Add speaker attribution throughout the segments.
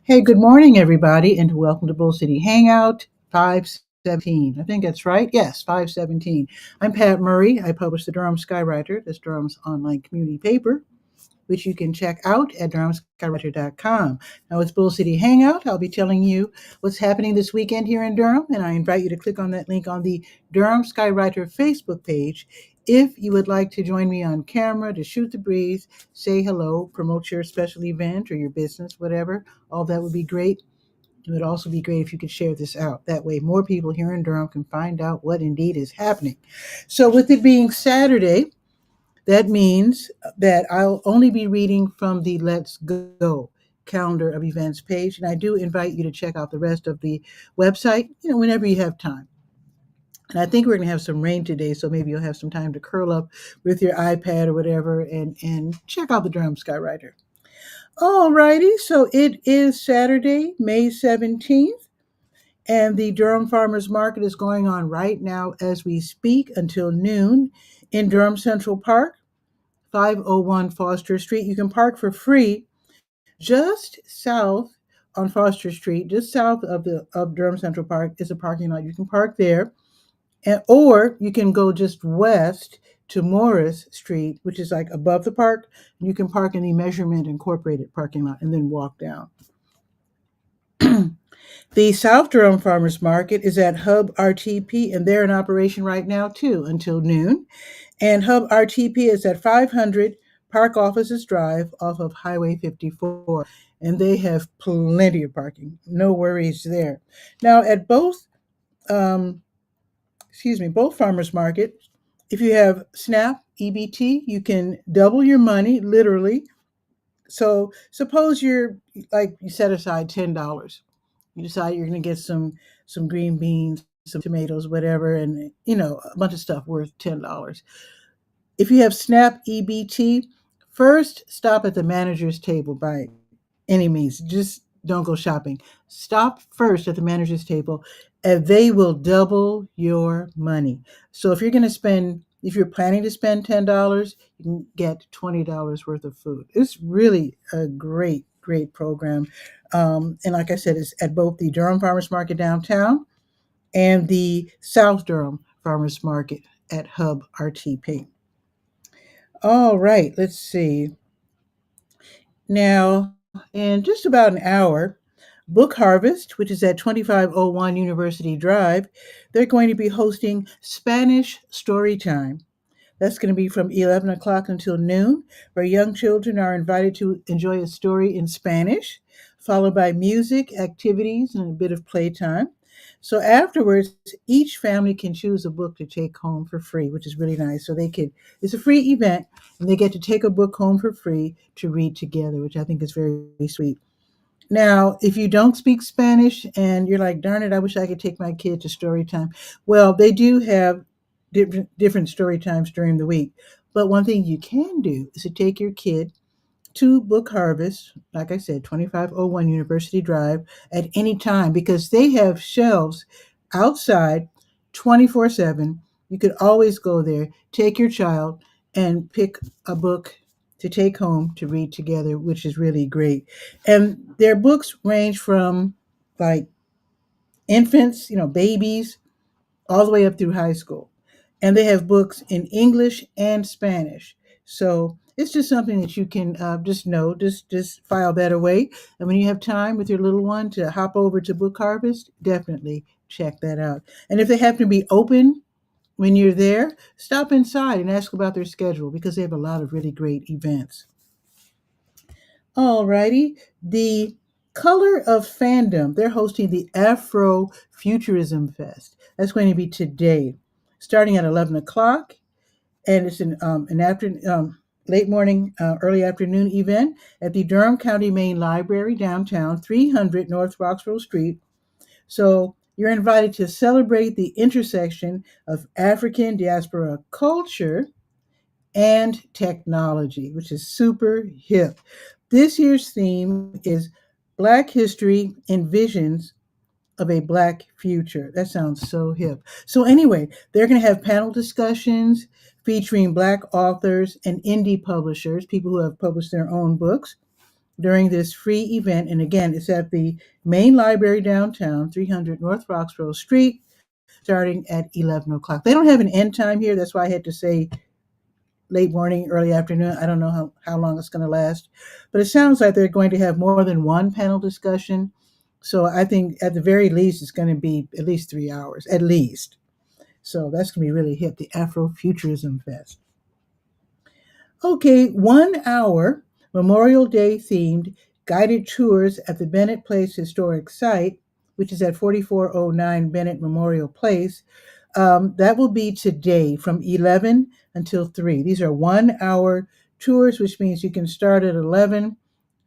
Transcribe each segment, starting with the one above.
Speaker 1: Hey, good morning, everybody, and welcome to Bull City Hangout 517. I think that's right. Yes, 517. I'm Pat Murray. I publish the Durham Skywriter, that's Durham's online community paper, which you can check out at durhamskywriter.com. Now, it's Bull City Hangout. I'll be telling you what's happening this weekend here in Durham, and I invite you to click on that link on the Durham Skywriter Facebook page if you would like to join me on camera to shoot the breeze, say hello, promote your special event or your business, whatever. All that would be great. It would also be great if you could share this out. That way, more people here in Durham can find out what indeed is happening. So, with it being Saturday, that means that I'll only be reading from the Let's Go calendar of events page. And I do invite you to check out the rest of the website, whenever you have time. And I think we're going to have some rain today, so maybe you'll have some time to curl up with your iPad or whatever and check out the Durham Skywriter. All righty, so it is Saturday, May 17th, and the Durham Farmers Market is going on right now as we speak until noon in Durham Central Park, 501 Foster Street. You can park for free just south on Foster Street, just south of Durham Central Park is a parking lot. You can park there, or you can go just west to Morris Street, which is like above the park. You can park in the Measurement Incorporated parking lot and then walk down. The South Durham Farmers Market is at Hub RTP, and they're in operation right now too until noon. And Hub RTP is at 500 Park Offices Drive off of Highway 54. And they have plenty of parking. No worries there. Now, at um, both farmers markets, if you have SNAP EBT, you can double your money, literally. So suppose you set aside $10. You decide you're going to get some green beans, some tomatoes, whatever, and a bunch of stuff worth $10. If you have SNAP EBT, first stop at the manager's table by any means. Just don't go shopping. Stop first at the manager's table, and they will double your money. So if you're planning to spend $10, you can get $20 worth of food. It's really a great, great program. And like I said, it's at both the Durham Farmers Market downtown and the South Durham Farmers Market at Hub RTP. All right, let's see. Now, in just about an hour, Book Harvest, which is at 2501 University Drive, they're going to be hosting Spanish Story Time. That's going to be from 11 o'clock until noon, where young children are invited to enjoy a story in Spanish, followed by music, activities, and a bit of playtime. So afterwards, each family can choose a book to take home for free, which is really nice. It's a free event, and they get to take a book home for free to read together, which I think is very, very sweet. Now, if you don't speak Spanish and you're like, darn it, I wish I could take my kid to story time. Well, they do have different story times during the week. But one thing you can do is to take your kid to Book Harvest, like I said, 2501 University Drive, at any time because they have shelves outside 24/7. You could always go there, take your child, and pick a book to take home to read together, which is really great. And their books range from like infants, babies, all the way up through high school. And they have books in English and Spanish. So it's just something that you can just file that away. And when you have time with your little one to hop over to Book Harvest, definitely check that out. And if they happen to be open when you're there, stop inside and ask about their schedule because they have a lot of really great events. Alrighty. The Color of Fandom, they're hosting the Afro Futurism Fest. That's going to be today, starting at 11 o'clock. And it's an late morning, early afternoon event at the Durham County Main Library downtown, 300 North Roxborough Street. So you're invited to celebrate the intersection of African diaspora culture and technology, which is super hip. This year's theme is Black History and Visions of a Black Future. That sounds so hip. So, anyway, they're going to have panel discussions featuring Black authors and indie publishers, people who have published their own books. during this free event. And again, it's at the main library downtown, 300 North Roxborough Street, starting at 11 o'clock. They don't have an end time here. That's why I had to say late morning, early afternoon. I don't know how long it's going to last. But it sounds like they're going to have more than one panel discussion. So I think at the very least, it's going to be at least 3 hours, at least. So that's going to be really hip, the Afrofuturism Fest. Okay, 1 hour Memorial Day themed guided tours at the Bennett Place Historic Site, which is at 4409 Bennett Memorial Place. That will be today from 11 until 3. These are 1 hour tours, which means you can start at 11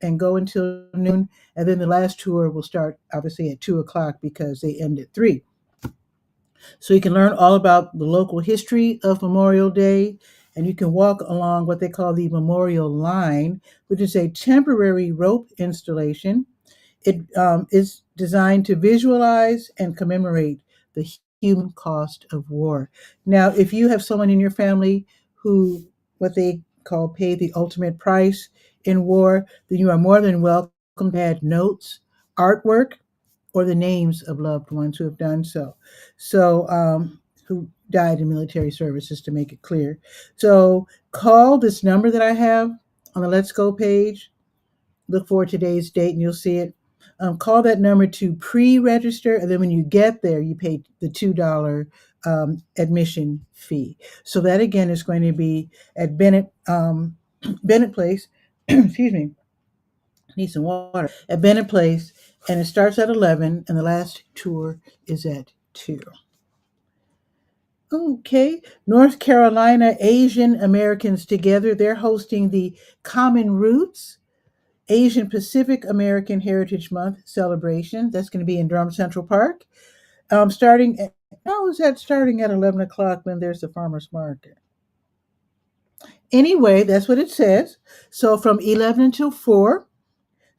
Speaker 1: and go until noon. And then the last tour will start obviously at 2 o'clock because they end at 3. So you can learn all about the local history of Memorial Day, and you can walk along what they call the Memorial Line, which is a temporary rope installation. It is designed to visualize and commemorate the human cost of war. Now, if you have someone in your family who, what they call, pay the ultimate price in war, then you are more than welcome to add notes, artwork, or the names of loved ones who have done so. Who died in military services, to make it clear. So call this number that I have on the Let's Go page. Look for today's date and you'll see it. Call that number to pre-register, and then when you get there, you pay the $2 admission fee. So that again is going to be at Bennett Place. Excuse me. Need some water at Bennett Place, and it starts at 11, and the last tour is at 2. Okay, North Carolina Asian Americans Together. They're hosting the Common Roots Asian Pacific American Heritage Month celebration. That's going to be in Durham Central Park. Starting at, how is that starting at 11 o'clock when there's the farmer's market? Anyway, that's what it says. So from 11 until 4.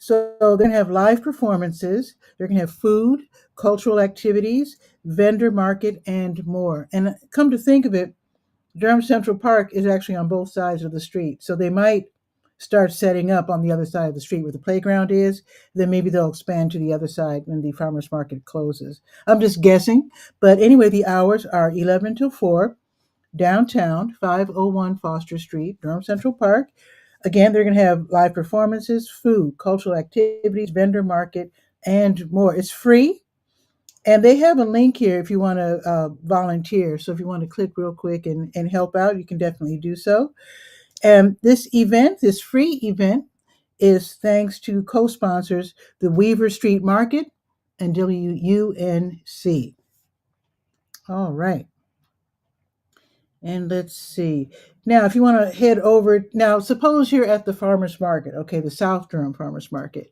Speaker 1: So they're going to have live performances. They're going to have food, cultural activities, vendor market, and more. And come to think of it, Durham Central Park is actually on both sides of the street. So they might start setting up on the other side of the street where the playground is. Then maybe they'll expand to the other side when the farmers market closes. I'm just guessing. But anyway, the hours are 11 till 4, downtown, 501 Foster Street, Durham Central Park. Again, they're going to have live performances, food, cultural activities, vendor market, and more. It's free. And they have a link here if you want to volunteer. So if you want to click real quick and help out, you can definitely do so. And this event, this free event, is thanks to co-sponsors, the Weaver Street Market and WUNC. All right. And let's see. Now, if you want to head over, now suppose you're at the farmer's market, okay, the South Durham Farmer's Market,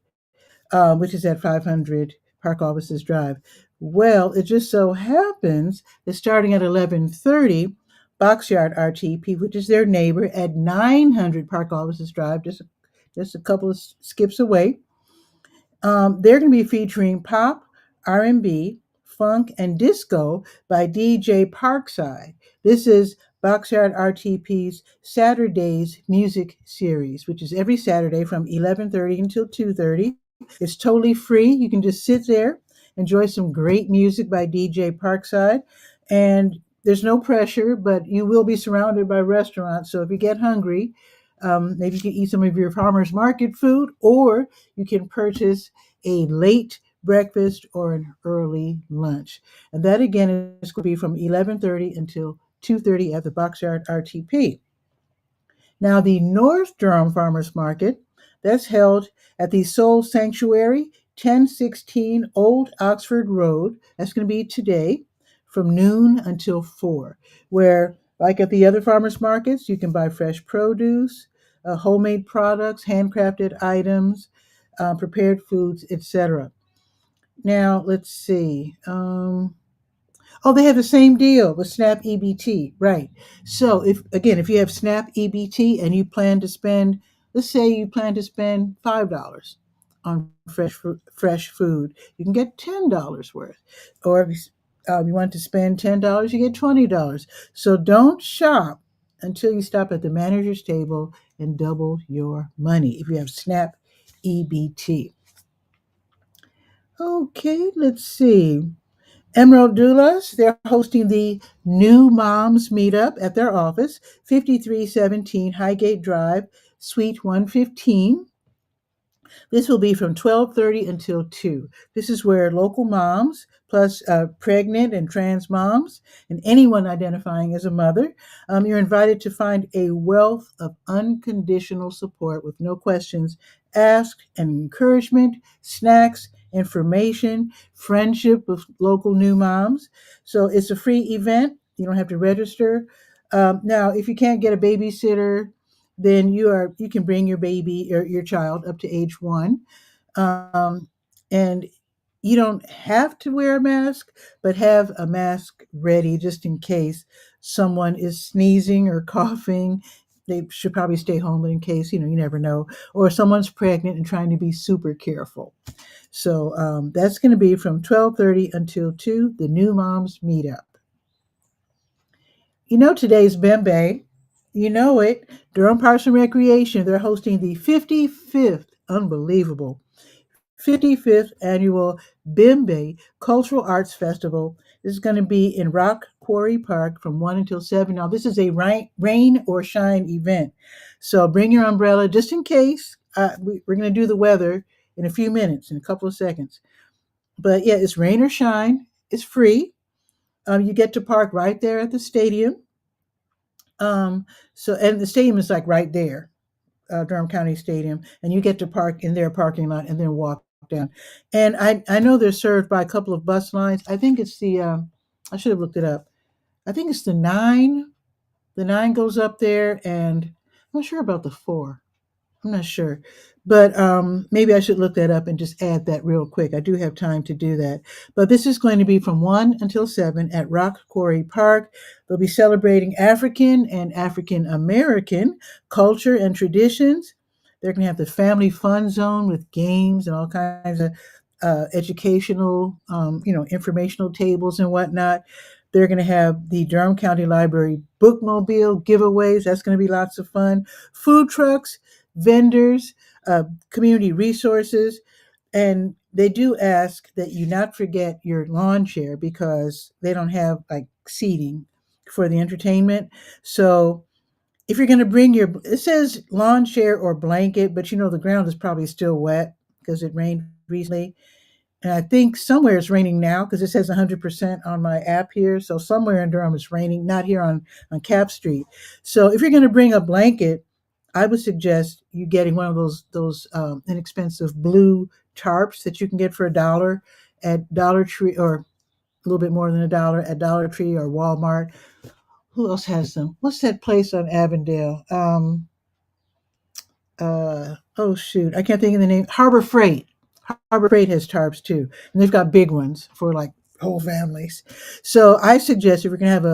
Speaker 1: which is at 500 Park Offices Drive. Well, it just so happens that starting at 11:30, Boxyard RTP, which is their neighbor at 900 Park Offices Drive, just a couple of skips away, they're going to be featuring pop, R&B, funk, and disco by DJ Parkside. This is Boxyard RTP's Saturdays music series, which is every Saturday from 11:30 until 2:30. It's totally free. You can just sit there, enjoy some great music by DJ Parkside, and there's no pressure, but you will be surrounded by restaurants. So if you get hungry, maybe you can eat some of your farmer's market food, or you can purchase a late breakfast or an early lunch. And that again is going to be from 11:30 until 2:30 at the Boxyard RTP. Now, the North Durham Farmers Market, that's held at the Soul Sanctuary, 1016 Old Oxford Road. That's going to be today from noon until 4, where, like at the other farmers markets, you can buy fresh produce, homemade products, handcrafted items, prepared foods, etc. Now, let's see. Oh, they have the same deal with Snap EBT, right? So if you have Snap EBT and you plan to spend, let's say you plan to spend $5 on fresh food, you can get $10 worth. Or if you want to spend $10, you get $20. So don't shop until you stop at the manager's table and double your money if you have Snap EBT. Okay, let's see. Emerald Doulas, they're hosting the New Moms Meetup at their office, 5317 Highgate Drive, Suite 115. This will be from 12:30 until 2. This is where local moms, plus pregnant and trans moms, and anyone identifying as a mother, you're invited to find a wealth of unconditional support with no questions asked and encouragement, snacks, information, friendship with local new moms. So it's a free event. You don't have to register. Now, if you can't get a babysitter, then you can bring your baby or your child up to age 1, um, and you don't have to wear a mask, but have a mask ready just in case someone is sneezing or coughing. They should probably stay home, but in case, you never know, or someone's pregnant and trying to be super careful. So that's going to be from 12:30 until 2, the New Moms Meetup. Today's Bembe. You know it. Durham Parks and Recreation. They're hosting the 55th, unbelievable, 55th annual Bembe Cultural Arts Festival. This is going to be in Rock Quarry Park from 1 until 7. Now, this is a rain or shine event. So bring your umbrella just in case. We're going to do the weather in a few minutes, in a couple of seconds. But yeah, it's rain or shine. It's free. You get to park right there at the stadium. Um, and the stadium is like right there, Durham County Stadium, and you get to park in their parking lot and then walk down. And I know they're served by a couple of bus lines. I think it's I should have looked it up. I think it's the 9. The 9 goes up there, and I'm not sure about the 4. I'm not sure. But maybe I should look that up and just add that real quick. I do have time to do that. But this is going to be from 1 until 7 at Rock Quarry Park. They'll be celebrating African and African American culture and traditions. They're going to have the family fun zone with games and all kinds of educational, informational tables and whatnot. They're going to have the Durham County Library bookmobile giveaways. That's going to be lots of fun. Food trucks, vendors, community resources, and they do ask that you not forget your lawn chair because they don't have like seating for the entertainment. So if you're going to bring it says lawn chair or blanket, but the ground is probably still wet because it rained recently. And I think somewhere it's raining now because it says 100% on my app here. So somewhere in Durham it's raining, not here on Cap Street. So if you're going to bring a blanket, I would suggest you getting one of those inexpensive blue tarps that you can get for $1 at Dollar Tree, or a little bit more than $1 at Dollar Tree or Walmart. Who else has them? What's that place on Avondale? Oh shoot, I can't think of the name. Harbor Freight. Harbor Freight has tarps too, and they've got big ones for like whole families. So I suggest if you're gonna have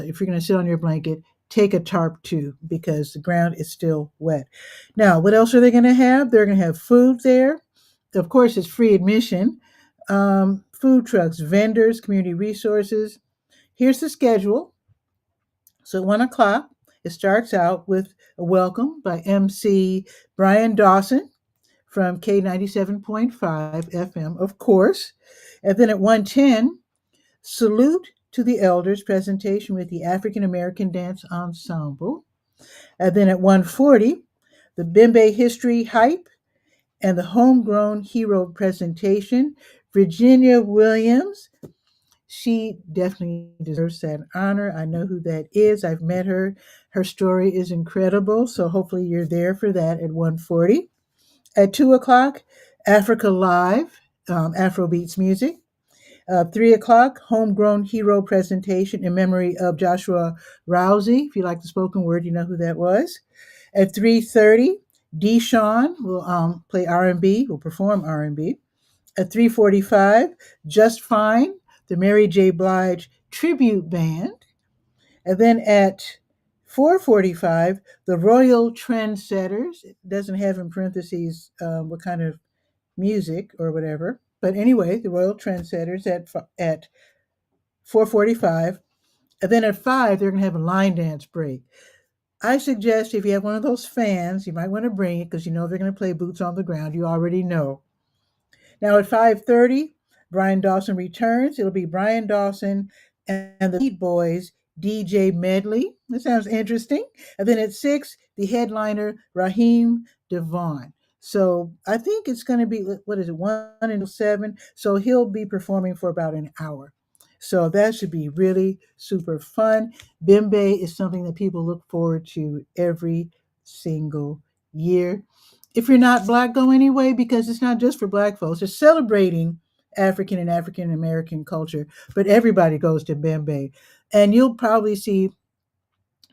Speaker 1: if you're gonna sit on your blanket, take a tarp too because the ground is still wet. Now, what else are they gonna have? They're gonna have food there. Of course, it's free admission. Food trucks, vendors, community resources. Here's the schedule. So at 1 o'clock, it starts out with a welcome by MC Brian Dawson from K97.5 FM, of course. And then at 1:10, salute to the elders presentation with the African American Dance Ensemble. And then at 1:40, the Bembe History Hype and the Homegrown Hero presentation. Virginia Williams, she definitely deserves that honor. I know who that is. I've met her. Her story is incredible. So hopefully you're there for that at 1:40. At 2 o'clock, Africa Live, Afrobeats music. 3 o'clock, Homegrown Hero presentation in memory of Joshua Rousey. If you like the spoken word, you know who that was. At 3:30, Deshawn will play R&B, will perform R&B. At 3:45, Just Fine, the Mary J. Blige tribute band. And then at 4:45, the Royal Trendsetters. It doesn't have in parentheses what kind of music or whatever. But anyway, the Royal Trendsetters at 4:45. And then at 5, they're going to have a line dance break. I suggest if you have one of those fans, you might want to bring it because you know they're going to play Boots on the Ground. You already know. Now at 5:30, Brian Dawson returns. It'll be Brian Dawson and the Beat Boys DJ medley. That sounds interesting. And then at 6, the headliner Raheem Devon. So I think it's going to be, what is it, 1 until 7. So he'll be performing for about an hour. So that should be really super fun. Bimbe is something that people look forward to every single year. If you're not black, go anyway because it's not just for black folks. It's celebrating African and African American culture, but everybody goes to Bembe. And you'll probably see,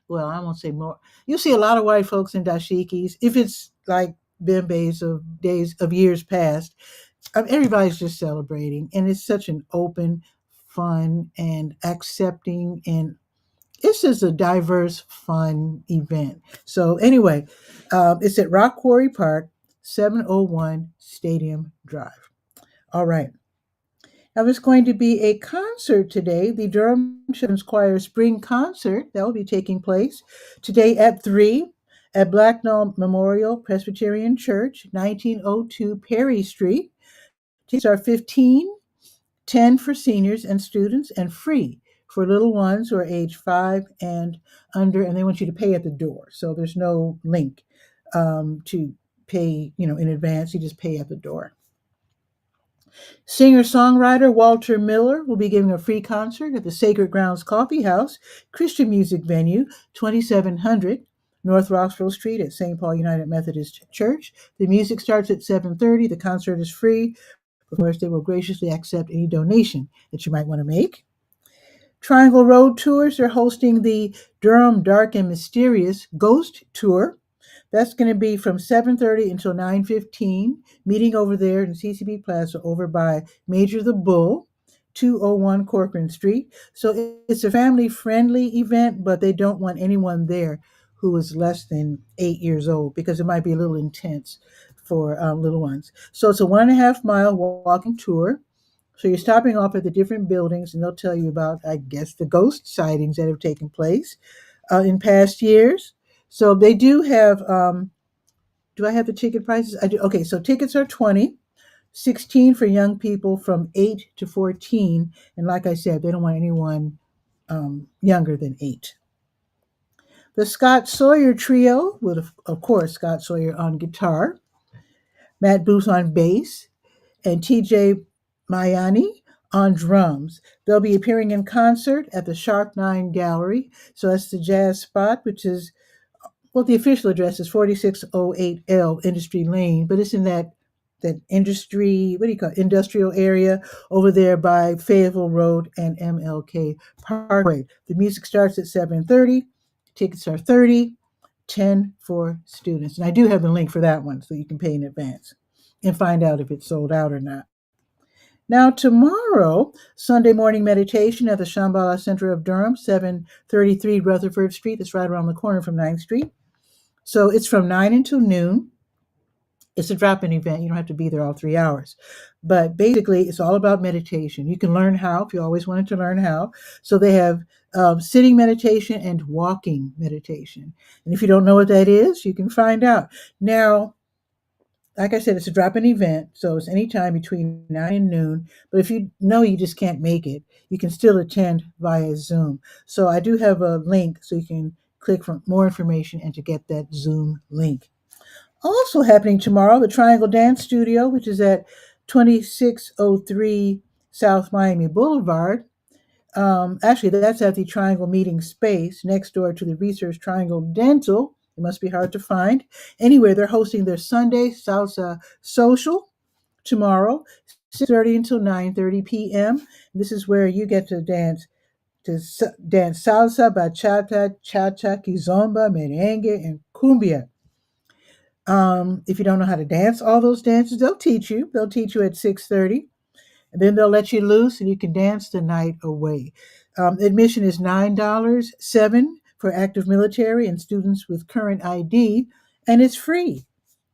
Speaker 1: well, I won't say more. You'll see a lot of white folks in dashikis. If it's like Bembes of days of years past, everybody's just celebrating. And it's such an open, fun, and accepting and it's just a diverse, fun event. So anyway, it's at Rock Quarry Park, 701 Stadium Drive. All right. Now there's going to be a concert today, the Durham Children's Choir Spring Concert. That will be taking place today at 3 at Blacknall Memorial Presbyterian Church, 1902 Perry Street. Tickets are 15, 10 for seniors and students, and free for little ones who are age 5 and under, and they want you to pay at the door. So there's no link to pay, in advance. You just pay at the door. Singer-songwriter Walter Miller will be giving a free concert at the Sacred Grounds Coffee House, Christian music venue, 2700 North Roxville Street at St. Paul United Methodist Church. The music starts at 7:30. The concert is free. Of course, they will graciously accept any donation that you might want to make. Triangle Road Tours are hosting the Durham Dark and Mysterious Ghost Tour. That's going to be from 7:30 until 9:15. Meeting over there in CCB Plaza over by Major the Bull, 201 Corcoran Street. So it's a family-friendly event, but they don't want anyone there who is less than 8 years old because it might be a little intense for little ones. So it's a 1.5-mile walking tour. So you're stopping off at the different buildings, and they'll tell you about, I guess, the ghost sightings that have taken place in past years. So they do have. Do I have the ticket prices? I do. Okay, so tickets are 20, 16 for young people from 8 to 14, and like I said, they don't want anyone younger than 8. The Scott Sawyer Trio, with of course Scott Sawyer on guitar, Matt Booth on bass, and TJ Mayani on drums. They'll be appearing in concert at the Sharp Nine Gallery. So that's the jazz spot, which is, well, the official address is 4608L Industry Lane, but it's in that industry, what do you call it, industrial area over there by Fayetteville Road and MLK Parkway. The music starts at 7:30. Tickets are 30, 10 for students. And I do have the link for that one so you can pay in advance and find out if it's sold out or not. Now, tomorrow, Sunday morning meditation at the Shambhala Center of Durham, 733 Rutherford Street. That's right around the corner from 9th Street. So it's from 9 until noon. It's a drop-in event. You don't have to be there all 3 hours. But basically, it's all about meditation. You can learn how if you always wanted to learn how. So they have sitting meditation and walking meditation. And if you don't know what that is, you can find out. Now, like I said, it's a drop-in event, so it's anytime between 9 and noon. But if you know you just can't make it, you can still attend via Zoom. So I do have a link so you can click for more information and to get that Zoom link. Also happening tomorrow, the Triangle Dance Studio, which is at 2603 South Miami Boulevard. Actually, that's at the Triangle Meeting Space next door to the Research Triangle Dental. It must be hard to find. Anyway, they're hosting their Sunday Salsa Social tomorrow, 6:30 until 9:30 p.m. This is where you get to dance salsa, bachata, cha-cha, kizomba, merengue, and cumbia. If you don't know how to dance all those dances, they'll teach you. They'll teach you at 6:30. And then they'll let you loose and you can dance the night away. Admission is $9, $7 for active military and students with current ID, and it's free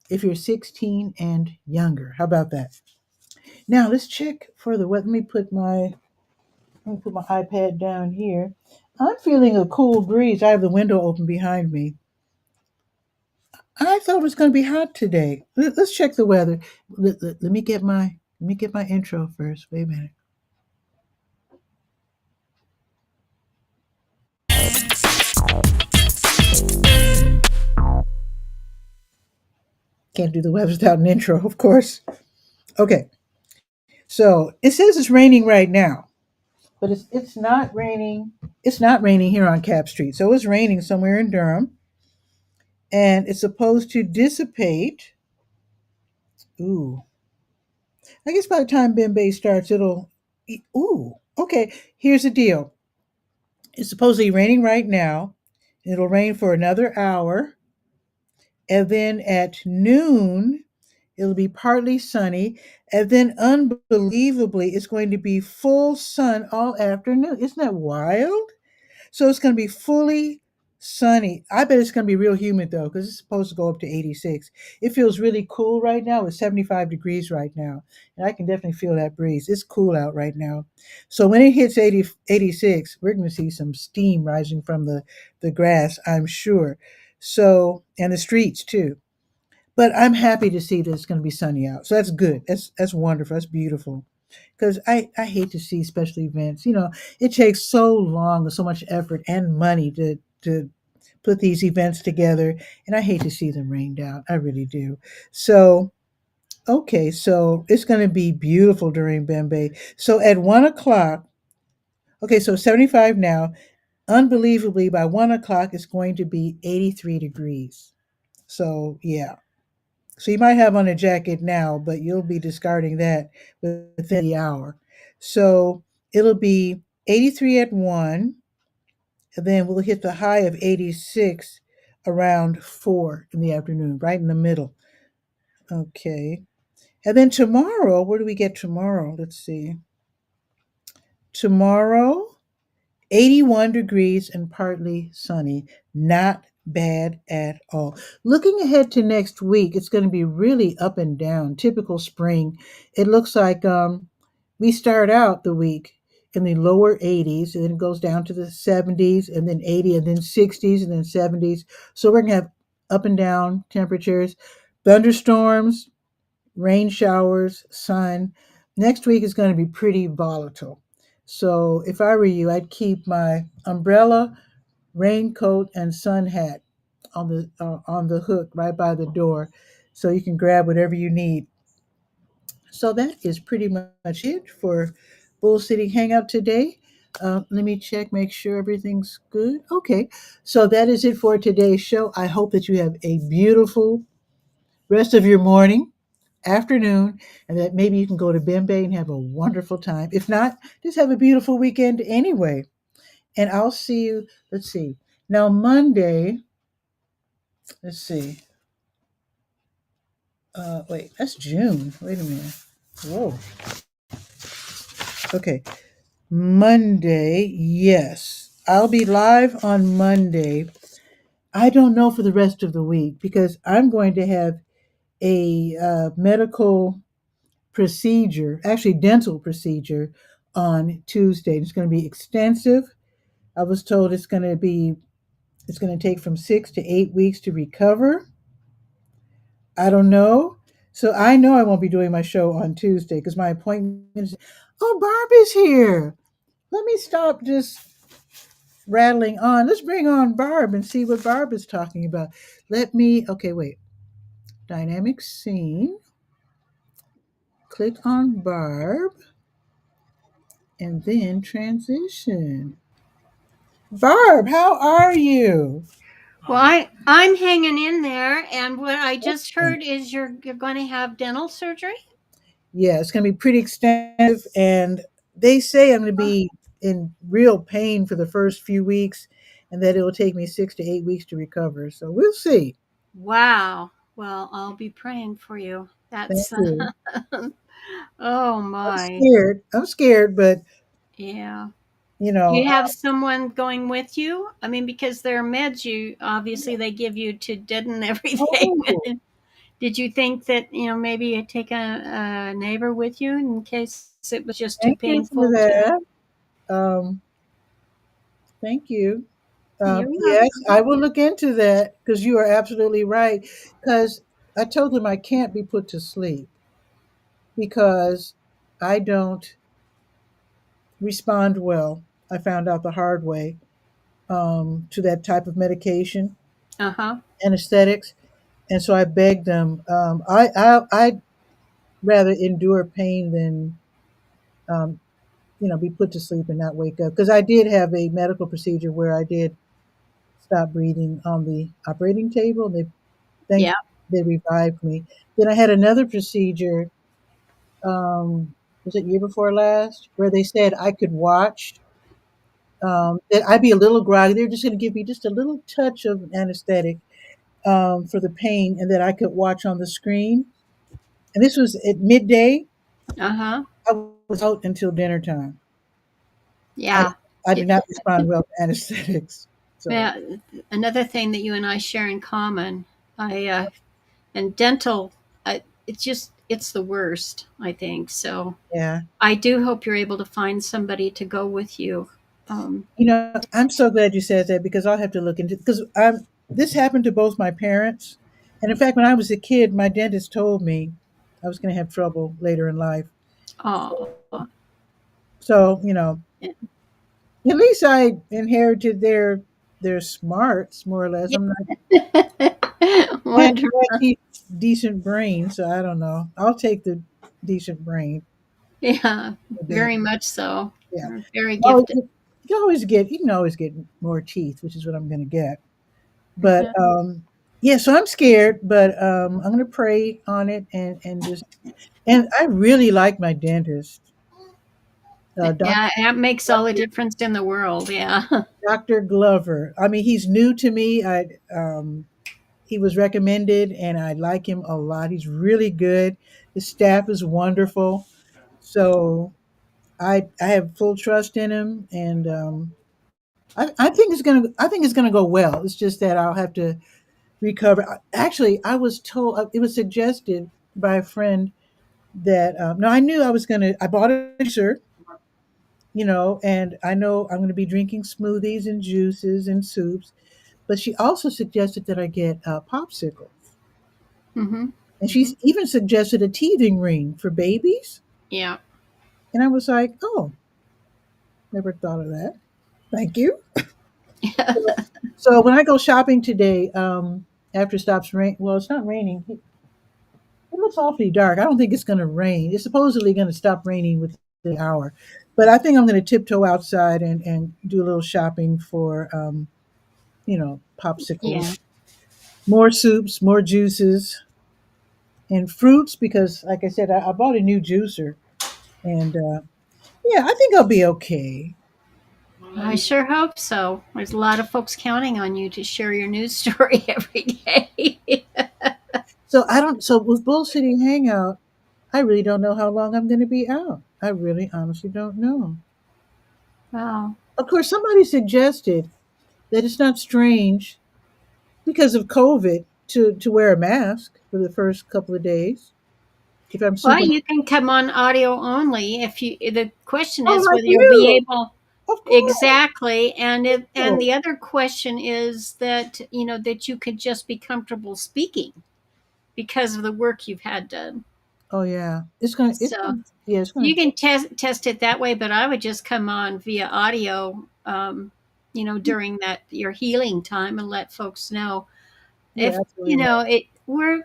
Speaker 1: if you're 16 and younger. How about that? Now let's check for the weather. Let me put my iPad down here. I'm feeling a cool breeze. I have the window open behind me. I thought it was going to be hot today. Let's check the weather. Let me get my intro first. Wait a minute. Can't do the weather without an intro, of course. Okay. So it says it's raining right now, but it's not raining. It's not raining here on Cap Street. So it's raining somewhere in Durham, and it's supposed to dissipate. Ooh, I guess by the time Ben Bay starts, it'll. Ooh, okay. Here's the deal. It's supposedly raining right now. It'll rain for another hour, and then at noon it'll be partly sunny, and then unbelievably, it's going to be full sun all afternoon. Isn't that wild? So it's going to be fully sunny. I bet it's going to be real humid though, because it's supposed to go up to 86. It feels really cool right now. It's 75 degrees right now. And I can definitely feel that breeze. It's cool out right now. So when it hits 80, 86, we're going to see some steam rising from the grass, I'm sure. So, and the streets too. But I'm happy to see that it's going to be sunny out. So that's good. That's wonderful. That's beautiful. Because I hate to see special events. It takes so long and so much effort and money to put these events together. And I hate to see them rained out. I really do. So, okay. So it's going to be beautiful during Bembe. So at 1 o'clock, okay, so 75 now. Unbelievably, by 1 o'clock, it's going to be 83 degrees. So, yeah. So you might have on a jacket now, but you'll be discarding that within the hour. So it'll be 83 at 1, and then we'll hit the high of 86 around 4 in the afternoon, right in the middle. Okay. And then tomorrow, where do we get tomorrow? Let's see. Tomorrow, 81 degrees and partly sunny. Not bad at all. Looking ahead to next week, it's going to be really up and down, typical spring. It looks like we start out the week in the lower 80s, and then it goes down to the 70s, and then 80, and then 60s, and then 70s. So we're going to have up and down temperatures, thunderstorms, rain showers, sun. Next week is going to be pretty volatile. So if I were you, I'd keep my umbrella, raincoat, and sun hat on the hook right by the door, so you can grab whatever you need. So that is pretty much it for Bull City Hangout today. Let me check, make sure everything's good. Okay, so that is it for today's show. I hope that you have a beautiful rest of your morning, afternoon, and that maybe you can go to Bembe and have a wonderful time. If not, just have a beautiful weekend anyway. And I'll see you. Let's see. Now, Monday, let's see. Wait, that's June. Wait a minute. Whoa. Okay. Monday, yes. I'll be live on Monday. I don't know for the rest of the week because I'm going to have a medical procedure, actually dental procedure, on Tuesday. It's going to be extensive. I was told it's going to take from 6 to 8 weeks to recover. I don't know. So I know I won't be doing my show on Tuesday because my appointment is. Oh, Barb is here. Let me stop just rattling on. Let's bring on Barb and see what Barb is talking about. Okay, wait. Dynamic scene. Click on Barb and then transition. Barb, how are you?
Speaker 2: Well, I'm hanging in there, and what I just heard is you're going to have dental surgery.
Speaker 1: Yeah, it's going to be pretty extensive, and they say I'm going to
Speaker 2: Oh,
Speaker 1: be in real pain for the first few weeks, and that it will take me 6 to 8 weeks to recover. So we'll see.
Speaker 2: wow. Well, I'll be praying for you.
Speaker 1: Thank
Speaker 2: That's
Speaker 1: you.
Speaker 2: oh
Speaker 1: I'm
Speaker 2: my.
Speaker 1: scared. I'm scared, but
Speaker 2: Yeah.
Speaker 1: you
Speaker 2: Do
Speaker 1: know,
Speaker 2: you have someone going with you? I mean, because there are meds you obviously they give you to deaden everything.
Speaker 1: oh,
Speaker 2: Did you think that maybe you take a neighbor with you in case it was just too
Speaker 1: thank you for
Speaker 2: painful to?
Speaker 1: that. Um, thank you.
Speaker 2: You're
Speaker 1: Yes,
Speaker 2: welcome.
Speaker 1: I will look into that because you are absolutely right. Because I told them I can't be put to sleep because I don't respond well. I found out the hard way to that type of medication,
Speaker 2: Uh-huh.
Speaker 1: anesthetics, and so I begged them. I'd rather endure pain than um, be put to sleep and not wake up. Because I did have a medical procedure where I did stop breathing on the operating table. And
Speaker 2: Yeah.
Speaker 1: they revived me. Then I had another procedure. Was it year before last, where they said I could watch. That I'd be a little groggy. They're just going to give me just a little touch of anesthetic for the pain, and that I could watch on the screen. And this was at midday.
Speaker 2: Uh-huh.
Speaker 1: I was out until dinner time. I
Speaker 2: Yeah.
Speaker 1: I did
Speaker 2: It,
Speaker 1: not respond well to anesthetics. So
Speaker 2: yeah. Another thing that you and I share in common, I and dental, it's the worst, I think. So
Speaker 1: yeah.
Speaker 2: I do hope you're able to find somebody to go with you. Um,
Speaker 1: I'm so glad you said that because I'll have to look into because this happened to both my parents, and in fact, when I was a kid, my dentist told me I was going to have trouble later in life.
Speaker 2: oh,
Speaker 1: So at least I inherited their smarts more or less.
Speaker 2: yeah.
Speaker 1: I'm not
Speaker 2: Wonderful.
Speaker 1: decent brain, so I don't know. I'll take the decent brain.
Speaker 2: Yeah,
Speaker 1: A day.
Speaker 2: very much so.
Speaker 1: Yeah.
Speaker 2: You're very
Speaker 1: Oh,
Speaker 2: gifted.
Speaker 1: you can always get more teeth, which is what I'm going to get. But
Speaker 2: Yeah.
Speaker 1: yeah, so I'm scared, but I'm going to pray on it and just and I really like my dentist,
Speaker 2: Yeah, that makes all the
Speaker 1: Doctor
Speaker 2: difference in the world. Yeah.
Speaker 1: Doctor Glover. I mean, he's new to me. He was recommended, and I like him a lot. He's really good. His staff is wonderful, so I have full trust in him, and I think it's gonna go well. It's just that I'll have to recover. Actually, I was told it was suggested by a friend that no, I knew I was gonna. I bought a juicer, and I know I'm gonna be drinking smoothies and juices and soups. But she also suggested that I get popsicles,
Speaker 2: hmm
Speaker 1: and
Speaker 2: hmm
Speaker 1: she's even suggested a teething ring for babies.
Speaker 2: Yeah.
Speaker 1: And I was like, oh, never thought of that. Thank you. So when I go shopping today, after it stops rain, well, it's not raining. It looks awfully dark. I don't think it's going to rain. It's supposedly going to stop raining within the hour, but I think I'm going to tiptoe outside and do a little shopping for,
Speaker 2: Yeah.
Speaker 1: popsicles, more soups, more juices, and fruits because, like I said, I bought a new juicer, and yeah, I think I'll be okay.
Speaker 2: I sure hope so. There's a lot of folks counting on you to share your news story every day.
Speaker 1: So I don't. So with Bull City Hangout, I really don't know how long I'm going to be out. I really, honestly don't know.
Speaker 2: Wow.
Speaker 1: Of course, somebody suggested that it's not strange because of COVID to wear a mask for the first couple of days. If I'm
Speaker 2: Well,
Speaker 1: super,
Speaker 2: you can come on audio only if you. The question
Speaker 1: oh,
Speaker 2: is
Speaker 1: like
Speaker 2: whether you'll be
Speaker 1: you,
Speaker 2: able.
Speaker 1: of course.
Speaker 2: Exactly, and
Speaker 1: Oh,
Speaker 2: the other question is that that you could just be comfortable speaking because of the work you've had done.
Speaker 1: oh yeah,
Speaker 2: So
Speaker 1: yeah, it's
Speaker 2: you
Speaker 1: gonna,
Speaker 2: can test it that way, but I would just come on via audio, during that your healing time and let folks know
Speaker 1: you're
Speaker 2: if
Speaker 1: absolutely right.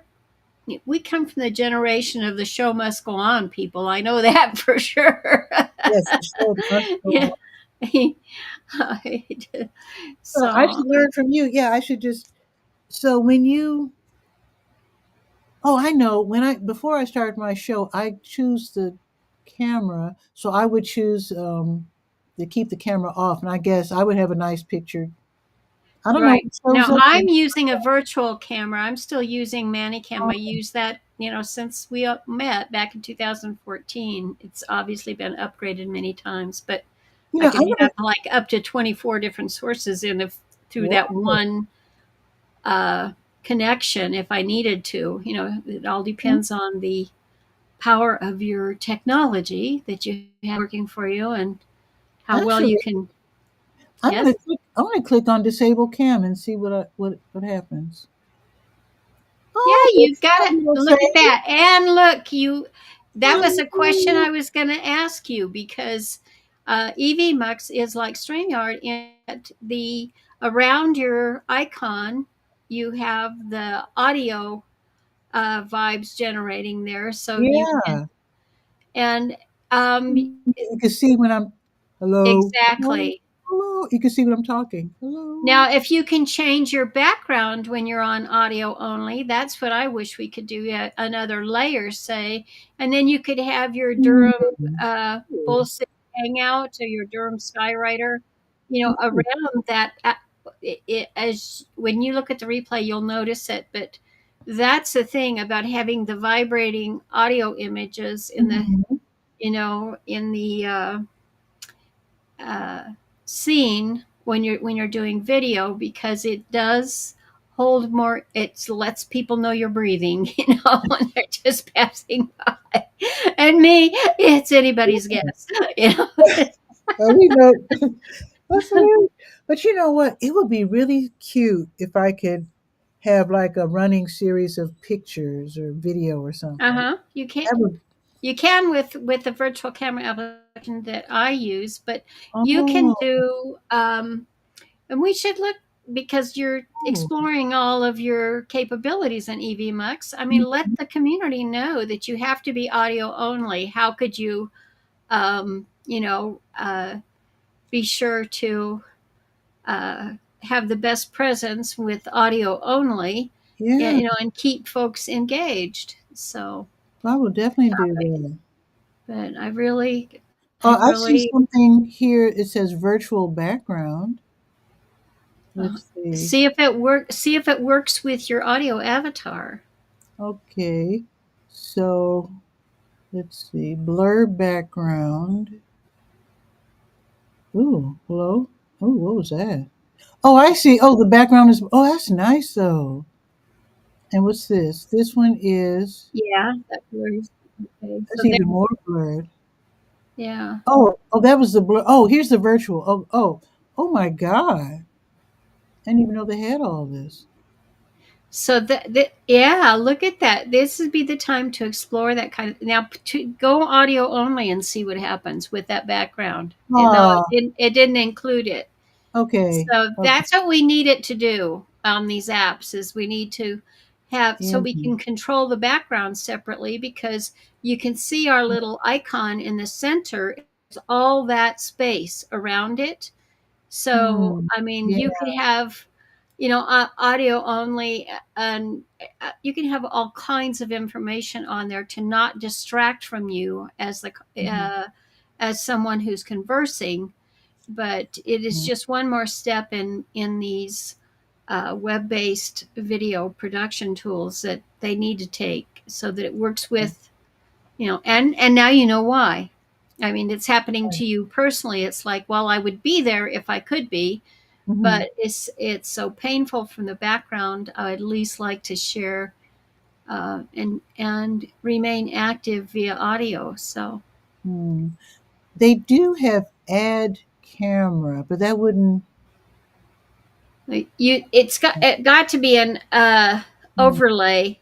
Speaker 2: we come from the generation of the show must go on people. I know that for sure.
Speaker 1: Yes, the show must go
Speaker 2: Yeah.
Speaker 1: on. So I
Speaker 2: So
Speaker 1: should learn from you. Yeah, I should just. So when you, oh, I know. When I before I start my show, I choose the camera. So I would choose to keep the camera off, and I guess I would have a nice picture. I don't know
Speaker 2: right
Speaker 1: what shows
Speaker 2: now,
Speaker 1: up.
Speaker 2: I'm using a virtual camera. I'm still using Manicam. I
Speaker 1: Oh,
Speaker 2: use that, since we met back in 2014. It's obviously been upgraded many times, but I
Speaker 1: I'm
Speaker 2: can
Speaker 1: gonna.
Speaker 2: have like up to 24 different sources in through that
Speaker 1: Whoa.
Speaker 2: one uh, connection if I needed to. It all depends on the power of your technology that you have working for you and how well you
Speaker 1: Actually,
Speaker 2: can.
Speaker 1: I'm gonna
Speaker 2: Yes.
Speaker 1: click. I want to click on disable cam and see what happens.
Speaker 2: Yeah,
Speaker 1: Oh,
Speaker 2: you've
Speaker 1: it's
Speaker 2: got
Speaker 1: got
Speaker 2: to
Speaker 1: little
Speaker 2: look at
Speaker 1: saying.
Speaker 2: that. And look, that was a question
Speaker 1: Oh,
Speaker 2: I was going to ask you because EVMux is like StreamYard in that the around your icon, you have the audio vibes generating there. So you can,
Speaker 1: yeah.
Speaker 2: and um,
Speaker 1: You can see when I'm hello, hello,
Speaker 2: exactly.
Speaker 1: hello. You can see when I'm talking. Hello.
Speaker 2: Now, if you can change your background when you're on audio only, that's what I wish we could do yet another layer, say, and then you could have your
Speaker 1: Mm.
Speaker 2: Durham Bull City Hangout or your Durham Skywriter, around that. As when you look at the replay, you'll notice it. But that's the thing about having the vibrating audio images
Speaker 1: Mhm.
Speaker 2: in the uh, scene when you're doing video because it does hold more. It lets people know you're breathing, when they're just passing by. And me, it's anybody's guess. you know
Speaker 1: We know that's hilarious. But you know what? It would be really cute if I could have like a running series of pictures or video or something.
Speaker 2: uh-huh, you can
Speaker 1: That would.
Speaker 2: with the virtual camera application that I use, but you can
Speaker 1: Oh,
Speaker 2: do and we should look because you're
Speaker 1: oh.
Speaker 2: exploring all of your capabilities in EVMux. I mean, let the community know that you have to be audio only. How could you, be sure to uh, have the best presence with audio only,
Speaker 1: Yeah,
Speaker 2: and keep folks engaged. So,
Speaker 1: I will definitely do that.
Speaker 2: but I
Speaker 1: I see
Speaker 2: really
Speaker 1: something here. It says virtual background. Let's see.
Speaker 2: see if it works with your audio avatar.
Speaker 1: Okay. So let's see. Blur background. Ooh, hello. Ooh, what was that? Oh, I see. Oh, the background is. Oh, that's nice though. And what's this? This one is.
Speaker 2: Yeah, that works. Okay,
Speaker 1: That's
Speaker 2: so there.
Speaker 1: even more blurred.
Speaker 2: Yeah.
Speaker 1: Oh, that was the blur. Oh, here's the virtual. Oh my God! I didn't even know they had all this.
Speaker 2: So yeah, look at that. This would be the time to explore that kind of now to go audio only and see what happens with that background. And no,
Speaker 1: Ah,
Speaker 2: it didn't include it.
Speaker 1: okay,
Speaker 2: So
Speaker 1: okay.
Speaker 2: that's what we need it to do on these apps is we need to have so we
Speaker 1: Mhm.
Speaker 2: can control the background separately because you can see our little icon in the center. It's all that space around it. So,
Speaker 1: Hmm.
Speaker 2: I mean,
Speaker 1: Yeah.
Speaker 2: you could have, audio only, and you can have all kinds of information on there to not distract from you
Speaker 1: Mhm.
Speaker 2: as someone who's conversing. But it is
Speaker 1: Mhm.
Speaker 2: just one more step in these web-based video production tools that they need to take so that it works with, and now you know why. I mean, it's happening to you personally. It's like, well, I would be there if I could be,
Speaker 1: Mhm.
Speaker 2: but it's so painful from the background. I'd at least like to share and remain active via audio. So
Speaker 1: Hmm. They do have add camera, but that wouldn't.
Speaker 2: it got to be an
Speaker 1: Hmm.
Speaker 2: overlay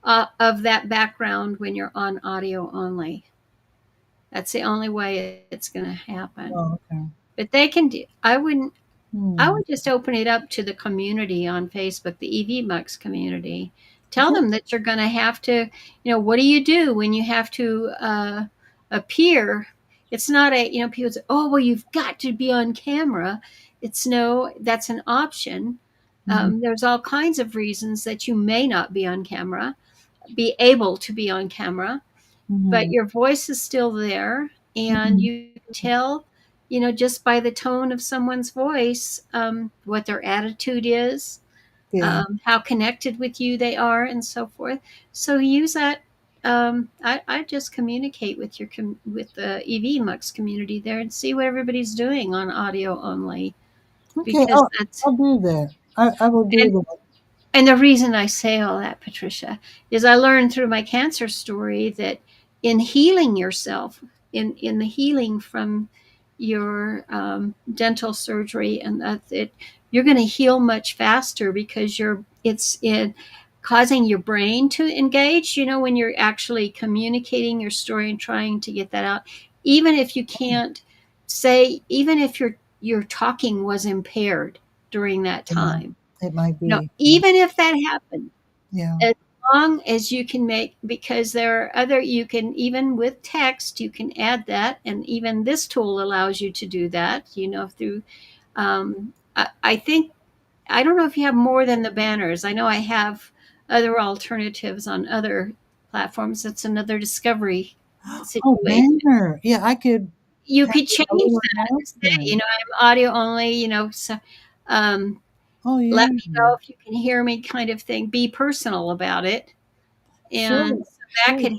Speaker 2: of that background when you're on audio only. That's the only way it's going to happen.
Speaker 1: Oh, okay.
Speaker 2: But they can do. I
Speaker 1: Hmm.
Speaker 2: would just open it up to the community on Facebook, the EVMux community. Tell
Speaker 1: Okay.
Speaker 2: them that you're going to have to, what do you do when you have to appear? It's not people say, oh, well, you've got to be on camera. It's no, that's an option.
Speaker 1: Mhm.
Speaker 2: There's all kinds of reasons that you may not be on camera, be able to be on camera, but
Speaker 1: Mhm.
Speaker 2: your voice is still there and
Speaker 1: Mhm.
Speaker 2: you can tell just by the tone of someone's voice what their attitude is,
Speaker 1: Yeah.
Speaker 2: how connected with you they are and so forth. So use that. I just communicate with with the EVMux community there and see what everybody's doing on audio only
Speaker 1: Okay.
Speaker 2: because that's
Speaker 1: I'll do that. I will do
Speaker 2: and
Speaker 1: that.
Speaker 2: and the reason I say all that, Patricia, is I learned through my cancer story that in healing yourself, in the healing from your dental surgery, and that you're going to heal much faster because it's in causing your brain to engage. When you're actually communicating your story and trying to get that out, even if you can't say, even if your talking was impaired during that
Speaker 1: Yeah,
Speaker 2: time.
Speaker 1: it might be.
Speaker 2: Even if that happened,
Speaker 1: Yeah.
Speaker 2: as long as you can make, because there are other, you can, even with text, you can add that. And even this tool allows you to do that, through, I think, I don't know if you have more than the banners. I know I have other alternatives on other platforms. That's another discovery
Speaker 1: Oh,
Speaker 2: situation.
Speaker 1: banner. Yeah, I could
Speaker 2: You
Speaker 1: have
Speaker 2: could
Speaker 1: a
Speaker 2: change
Speaker 1: little
Speaker 2: that and say,
Speaker 1: announcement.
Speaker 2: I'm audio only, so, um,
Speaker 1: Oh,
Speaker 2: let
Speaker 1: yeah.
Speaker 2: me know if you can hear me, kind of thing. Be personal about it. And
Speaker 1: Sure,
Speaker 2: so that
Speaker 1: sure.
Speaker 2: could,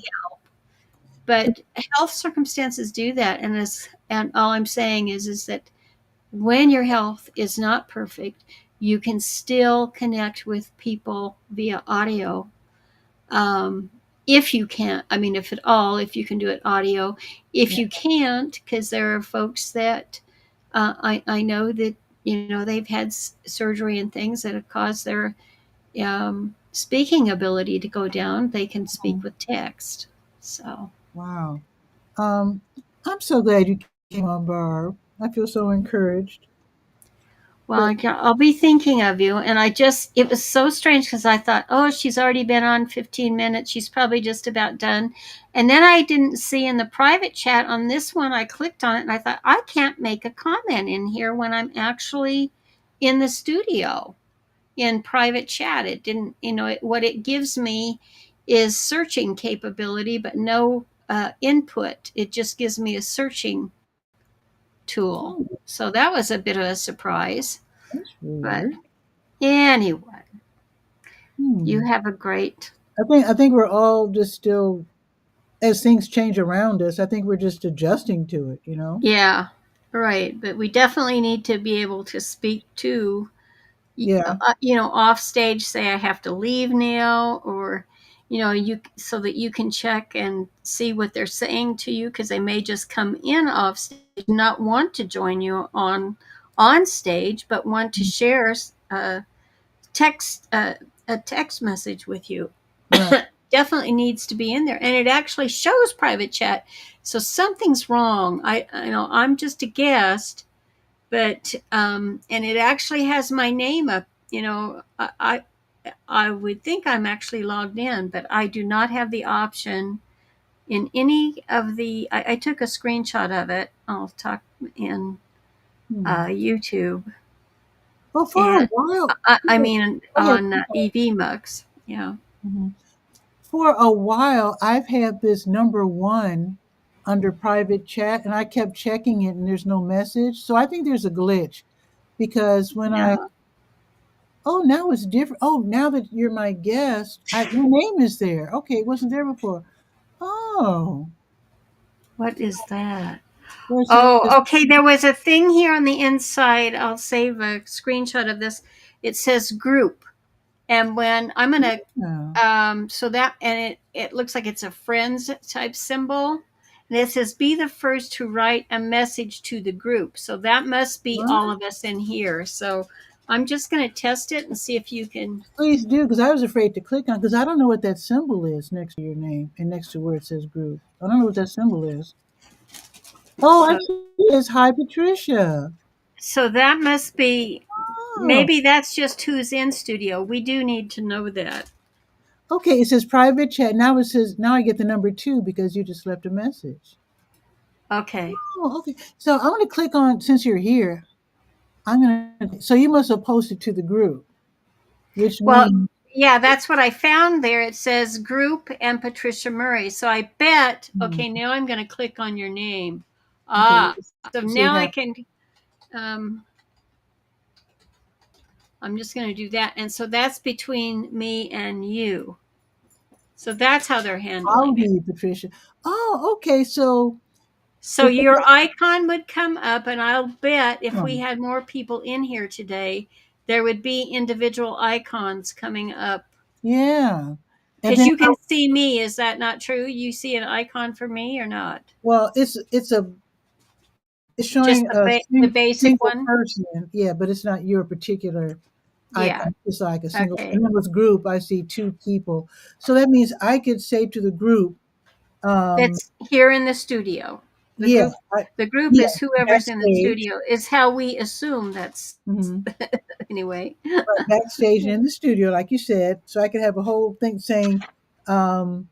Speaker 2: but health circumstances do that. And all I'm saying is that when your health is not perfect, you can still connect with people via audio. Um, if you can't, I mean, if at all, if you can do it audio. If
Speaker 1: Yeah.
Speaker 2: you can't, because there are folks that I know that, they've had surgery and things that have caused their speaking ability to go down, they can speak
Speaker 1: Mhm.
Speaker 2: with text. So,
Speaker 1: Wow. Um, I'm so glad you came on, Barb. I feel so encouraged. But
Speaker 2: well, I'll be thinking of you. And it was so strange because I thought, oh, she's already been on 15 minutes. She's probably just about done. And then I didn't see in the private chat on this one, I clicked on it and I thought, I can't make a comment in here when I'm actually in the studio in private chat. It didn't, what it gives me is searching capability, but no input. It just gives me a searching tool.
Speaker 1: oh,
Speaker 2: So that was a bit of a surprise.
Speaker 1: that's
Speaker 2: But
Speaker 1: weird.
Speaker 2: anyway, you
Speaker 1: Hmm.
Speaker 2: have a great,
Speaker 1: I think we're all just still, as things change around us, I think we're just adjusting to it, you know?
Speaker 2: yeah, right. But we definitely need to be able to speak to,
Speaker 1: Yeah.
Speaker 2: off stage, say I have to leave now, or, so that you can check and see what they're saying to you, because they may just come in off stage, not want to join you on stage, but want to share text a text message with you.
Speaker 1: Right.
Speaker 2: Definitely needs to be in there, and it actually shows private chat. So something's wrong. I'm just a guest, but and it actually has my name up. I would think I'm actually logged in, but I do not have the option in any of the. I took a screenshot of it. I'll talk in
Speaker 1: Hmm.
Speaker 2: YouTube,
Speaker 1: Well, for a
Speaker 2: and
Speaker 1: while,
Speaker 2: I
Speaker 1: go
Speaker 2: mean
Speaker 1: ahead.
Speaker 2: on EV Mugs. Yeah.
Speaker 1: Mhm. For a while, I've had this number one under private chat, and I kept checking it, and there's no message. So I think there's a glitch because when I,
Speaker 2: Yeah.
Speaker 1: oh, now it's different. Oh, now that you're my guest, your name is there. Okay, it wasn't there before. Oh,
Speaker 2: What is that?
Speaker 1: where it says,
Speaker 2: Oh, okay. There was a thing here on the inside. I'll save a screenshot of this. It says group. And when I'm going to,
Speaker 1: yeah.
Speaker 2: so that, and it looks like it's a friends type symbol. And it says, be the first to write a message to the group. So that must be
Speaker 1: What?
Speaker 2: all of us in here. So I'm just going to test it and see if you can.
Speaker 1: Please do, because I was afraid to click on because I don't know what that symbol is next to your name and next to where it says group. I don't know what that symbol is. Oh, I
Speaker 2: So,
Speaker 1: see. It's hi, Patricia.
Speaker 2: so that must be,
Speaker 1: Oh,
Speaker 2: maybe that's just who's in studio. We do need to know that.
Speaker 1: okay. It says private chat. Now it says, now I get the number two because you just left a message.
Speaker 2: Okay.
Speaker 1: Oh, okay. So I'm going to click on, since you're here, I'm going to, so you must have posted to the group, which
Speaker 2: Well,
Speaker 1: means,
Speaker 2: yeah, that's what I found there. It says group and Patricia Murray. So I bet,
Speaker 1: hmm,
Speaker 2: okay, now I'm going to click on your name.
Speaker 1: okay,
Speaker 2: Ah, so
Speaker 1: let's see what
Speaker 2: now I
Speaker 1: happens.
Speaker 2: can, um, I'm just going to do that. And so that's between me and you. So that's how they're handling it.
Speaker 1: Howdy, Patricia. Oh, okay. So
Speaker 2: So
Speaker 1: if
Speaker 2: your icon would come up, and I'll bet if we
Speaker 1: I,
Speaker 2: had more people in here today, there would be individual icons coming up.
Speaker 1: yeah. And
Speaker 2: Because
Speaker 1: then,
Speaker 2: you can see me. Is that not true? You see an icon for me or not?
Speaker 1: well, it's a It's
Speaker 2: Just
Speaker 1: showing a
Speaker 2: the basic
Speaker 1: single
Speaker 2: one?
Speaker 1: person. Yeah, but it's not your particular
Speaker 2: Yeah.
Speaker 1: icon. It's like a single.
Speaker 2: Okay.
Speaker 1: And then with group, I see two people. So that means I could say to the group, um,
Speaker 2: That's here in the studio. The
Speaker 1: yeah,
Speaker 2: group
Speaker 1: I,
Speaker 2: the group
Speaker 1: yeah,
Speaker 2: is whoever's in the
Speaker 1: backstage.
Speaker 2: studio. Is how we assume that's
Speaker 1: Mhm.
Speaker 2: anyway.
Speaker 1: Right, backstage and in the studio, like you said, so I could have a whole thing saying, um,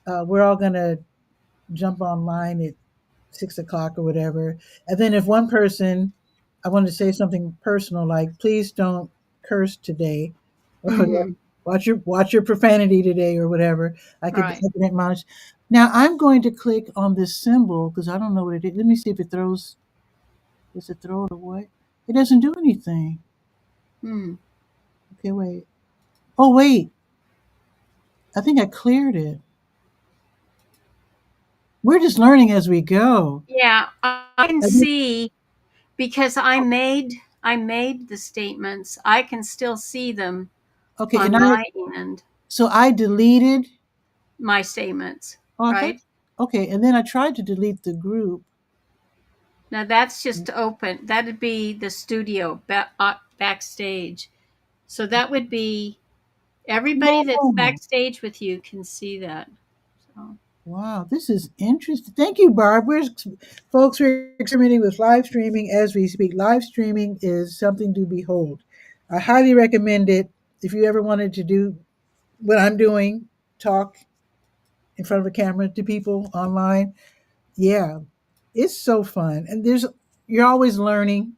Speaker 1: "We're all gonna jump online at 6 o'clock or whatever." And then if one person, I wanted to say something personal, like, "Please don't curse today," or whatever.
Speaker 2: Hmm.
Speaker 1: Watch your profanity today, or whatever.
Speaker 2: Right.
Speaker 1: I can admonish. Now I'm going to click on this symbol because I don't know what it is. Let me see if it throws. Does it throw it away? It doesn't do anything.
Speaker 2: Hmm.
Speaker 1: Okay, wait. Oh, wait. I think I cleared it. We're just learning as we go.
Speaker 2: Yeah, I can
Speaker 1: I mean,
Speaker 2: see because I made the statements. I can still see them
Speaker 1: okay, and
Speaker 2: on my end,
Speaker 1: I deleted.
Speaker 2: my statements,
Speaker 1: Oh, I thought.
Speaker 2: right?
Speaker 1: Okay, and then I tried to delete the group.
Speaker 2: Now that's just open. That'd be the studio backstage. So that would be everybody that's
Speaker 1: No.
Speaker 2: backstage with you can see that. So
Speaker 1: Wow, this is interesting. Thank you, Barb. We're experimenting with live streaming as we speak. Live streaming is something to behold. I highly recommend it if you ever wanted to do what I'm doing, talk in front of a camera to people online. Yeah, it's so fun. And you're always learning.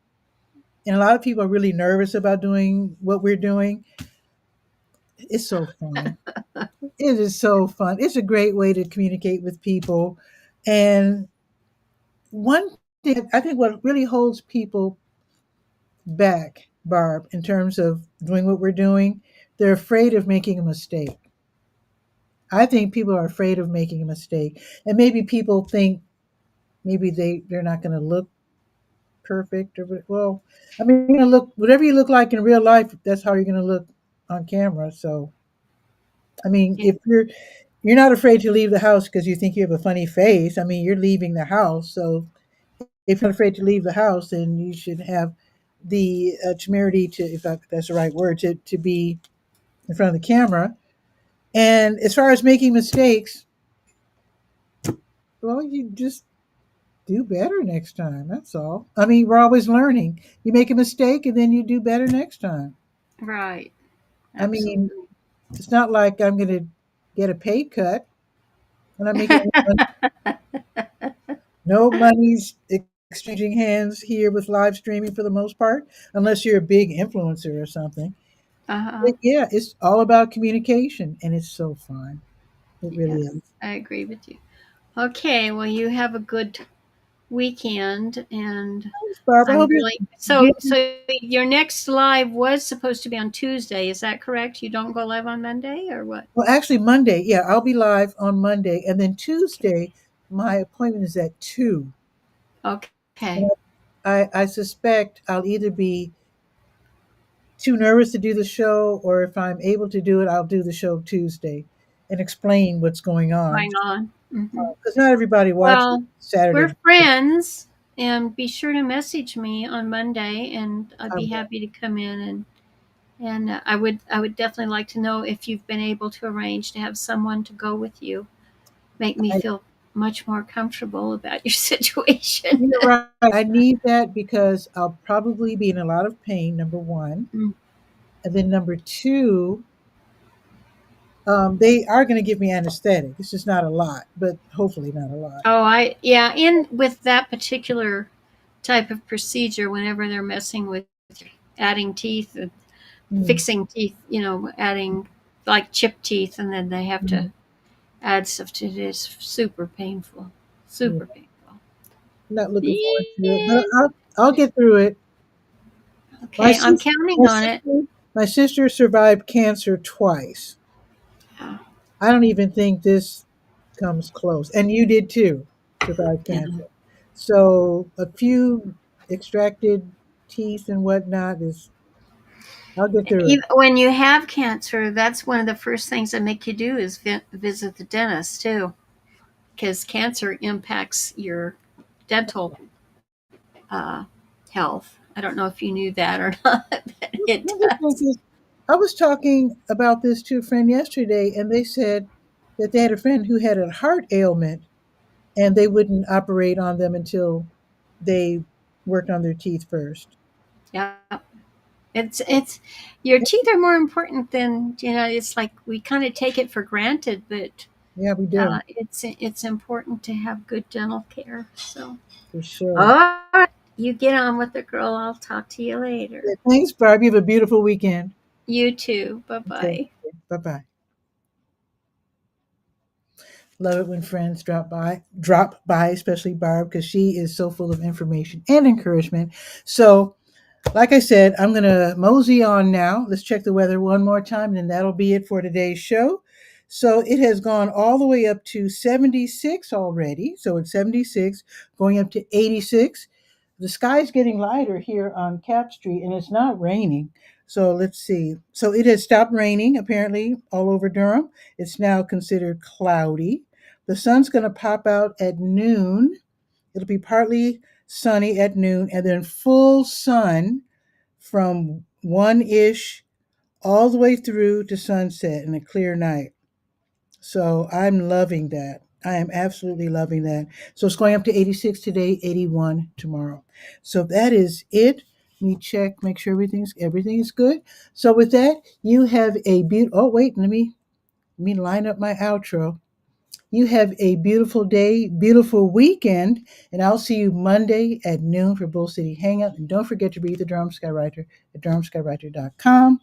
Speaker 1: And a lot of people are really nervous about doing what we're doing. It's so fun. It is so fun. It's a great way to communicate with people. And one thing I think what really holds people back, Barb, in terms of doing what we're doing, they're afraid of making a mistake. I think people are afraid of making a mistake. And maybe people think maybe they're not going to look perfect well, I mean, you're going to look whatever you look like in real life, that's how you're going to look on camera. So, I mean,
Speaker 2: yeah,
Speaker 1: if you're not afraid to leave the house because you think you have a funny face. I mean, you're leaving the house. So if you're not afraid to leave the house, then you should have the temerity to, if that's the right word, to be in front of the camera. And as far as making mistakes, well, you just do better next time. That's all. I mean, we're always learning. You make a mistake and then you do better next time.
Speaker 2: right.
Speaker 1: I mean,
Speaker 2: Absolutely.
Speaker 1: it's not like I'm going to get a pay cut and I'm making no money's exchanging hands here with live streaming for the most part, unless you're a big influencer or something.
Speaker 2: Uh-huh.
Speaker 1: But yeah, it's all about communication and it's so fun. It really
Speaker 2: Yes,
Speaker 1: is.
Speaker 2: I agree with you. Okay, well you have a good weekend and
Speaker 1: Thanks, Barb. I
Speaker 2: I'm
Speaker 1: hope
Speaker 2: really
Speaker 1: you get.
Speaker 2: so your next live was supposed to be on Tuesday, is that correct? You don't go live on Monday or what?
Speaker 1: Well, actually, Monday. Yeah, I'll be live on Monday, and then
Speaker 2: Okay.
Speaker 1: Tuesday, my appointment is at 2. And
Speaker 2: Okay.
Speaker 1: I suspect I'll either be too nervous to do the show, or if I'm able to do it, I'll do the show Tuesday and explain what's going on.
Speaker 2: Going on. Hmm.
Speaker 1: Because not everybody watches
Speaker 2: Well, we're
Speaker 1: Saturday.
Speaker 2: friends and be sure to message me on Monday and I'd
Speaker 1: I
Speaker 2: be
Speaker 1: will.
Speaker 2: happy to come in and I would definitely like to know if you've been able to arrange to have someone to go with you. Make me
Speaker 1: I,
Speaker 2: feel much more comfortable about your situation.
Speaker 1: you're right. I need that because I'll probably be in a lot of pain, number one.
Speaker 2: Mm.
Speaker 1: And then number two, they are going to give me anesthetic. It's just not a lot, but hopefully not a lot.
Speaker 2: Oh, I yeah. In with that particular type of procedure, whenever they're messing with adding teeth,
Speaker 1: Mm,
Speaker 2: fixing teeth, adding like chip teeth, and then they have to
Speaker 1: mm,
Speaker 2: add stuff to it. It's super painful,
Speaker 1: yeah.
Speaker 2: super painful.
Speaker 1: Not looking forward to it, but
Speaker 2: Yeah.
Speaker 1: I'll get through it. My
Speaker 2: Okay, I'm
Speaker 1: sister,
Speaker 2: counting
Speaker 1: my
Speaker 2: on it.
Speaker 1: sister, my sister survived cancer twice.
Speaker 2: Yeah.
Speaker 1: I don't even think this comes close, and you did too, survive
Speaker 2: Yeah.
Speaker 1: cancer. So a few extracted teeth and whatnot is. I'll get through it.
Speaker 2: When you have cancer, that's one of the first things that make you do is visit the dentist too, because cancer impacts your dental. uh, health. I don't know if you knew that or not, but it
Speaker 1: Another thing
Speaker 2: does.
Speaker 1: is, I was talking about this to a friend yesterday, and they said that they had a friend who had a heart ailment, and they wouldn't operate on them until they worked on their teeth first.
Speaker 2: Yeah. It's your teeth are more important than it's like we kind of take it for granted, but
Speaker 1: Yeah, we do,
Speaker 2: it's important to have good dental care. So,
Speaker 1: for sure.
Speaker 2: all right, you get on with it, girl. I'll talk to you later.
Speaker 1: Yeah, thanks, Barb. You have a beautiful weekend.
Speaker 2: You too. Bye
Speaker 1: Okay,
Speaker 2: bye.
Speaker 1: bye bye. Love it when friends drop by, especially Barb, because she is so full of information and encouragement. So, like I said, I'm going to mosey on now. Let's check the weather one more time, and then that'll be it for today's show. So it has gone all the way up to 76 already. So it's 76, going up to 86. The sky's getting lighter here on Cap Street, and it's not raining. So let's see. So it has stopped raining, apparently, all over Durham. It's now considered cloudy. The sun's going to pop out at noon. It'll be partly sunny at noon, and then full sun from 1-ish all the way through to sunset in a clear night. So I'm loving that. I am absolutely loving that. So it's going up to 86 today, 81 tomorrow. So that is it. Let me check, make sure everything is good. So with that, you have a beautiful. Oh wait, let me line up my outro. You have a beautiful day, beautiful weekend, and I'll see you Monday at noon for Bull City Hangout. And don't forget to read the Durham Skywriter at durhamskywriter.com.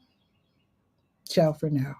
Speaker 1: Ciao for now.